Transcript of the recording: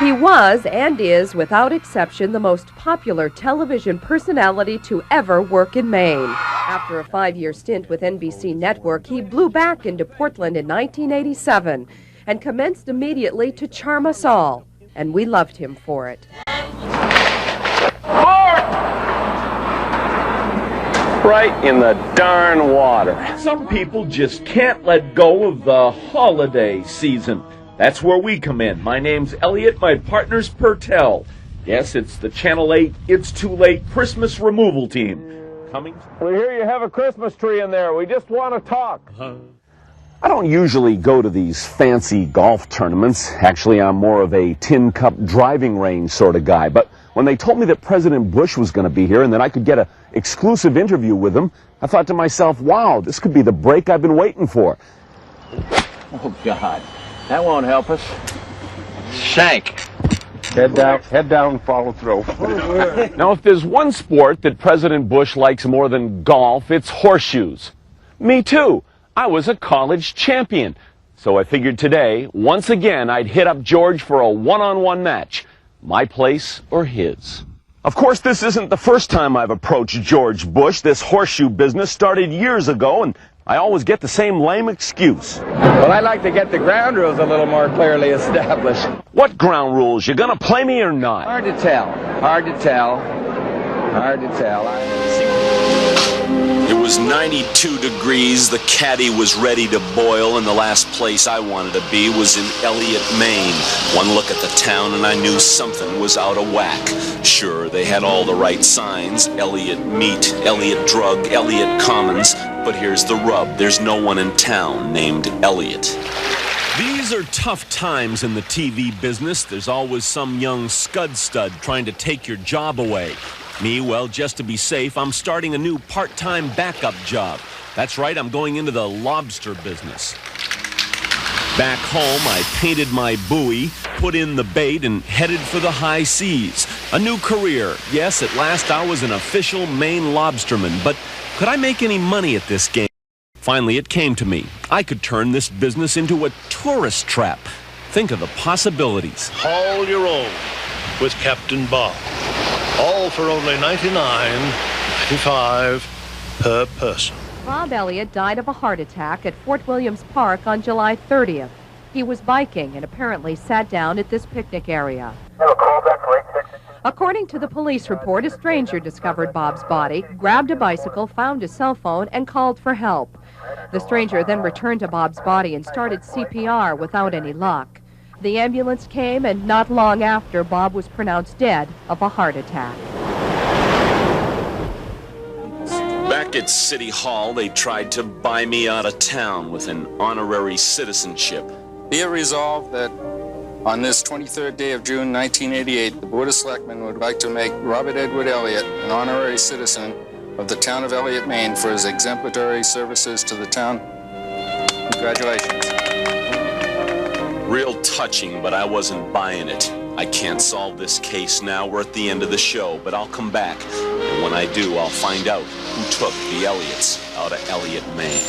He was and is, without exception, the most popular television personality to ever work in Maine. After a 5-year stint with NBC Network, he blew back into Portland in 1987 and commenced immediately to charm us all. And we loved him for it. Right in the darn water. Some people just can't let go of the holiday season. That's where we come in. My name's Elliot, my partner's Pertel. Yes, it's the Channel 8 It's Too Late Christmas removal team. Coming. We hear you have a Christmas tree in there. We just want to talk. I don't usually go to these fancy golf tournaments. Actually, I'm more of a tin cup driving range sort of guy. But when they told me that President Bush was going to be here and that I could get an exclusive interview with him, I thought to myself, wow, this could be the break I've been waiting for. Oh, God. That won't help us. Shank. Head down, follow through. Now, if there's one sport that President Bush likes more than golf, it's horseshoes. Me too. I was a college champion. So I figured today, once again, I'd hit up George for a one-on-one match. My place or his. Of course, this isn't the first time I've approached George Bush. This horseshoe business started years ago, and I always get the same lame excuse. Well, I'd like to get the ground rules a little more clearly established. What ground rules? You gonna play me or not? Hard to tell. Hard to tell. Hard to tell. It was 92 degrees, the caddy was ready to boil, and the last place I wanted to be was in Elliot, Maine. One look at the town and I knew something was out of whack. Sure, they had all the right signs, Elliot Meat, Elliot Drug, Elliot Commons, but here's the rub, there's no one in town named Elliot. These are tough times in the TV business. There's always some young scud stud trying to take your job away. Me, well, just to be safe, I'm starting a new part-time backup job. That's right, I'm going into the lobster business. Back home, I painted my buoy, put in the bait, and headed for the high seas. A new career. Yes, at last I was an official Maine lobsterman, but could I make any money at this game? Finally, it came to me. I could turn this business into a tourist trap. Think of the possibilities. Haul your own with Captain Bob. All for only $99.95 per person. Bob Eliot died of a heart attack at Fort Williams Park on July 30th. He was biking and apparently sat down at this picnic area. According to the police report, a stranger discovered Bob's body, grabbed a bicycle, found his cell phone, and called for help. The stranger then returned to Bob's body and started CPR without any luck. The ambulance came, and not long after, Bob was pronounced dead of a heart attack. Back at City Hall, they tried to buy me out of town with an honorary citizenship. Be it resolved that on this 23rd day of June 1988, the Board of Selectmen would like to make Robert Edward Elliot an honorary citizen of the town of Elliot, Maine for his exemplary services to the town. Congratulations. Real touching, but I wasn't buying it. I can't solve this case now. We're at the end of the show, but I'll come back. And when I do, I'll find out who took the Elliots out of Elliot, Maine.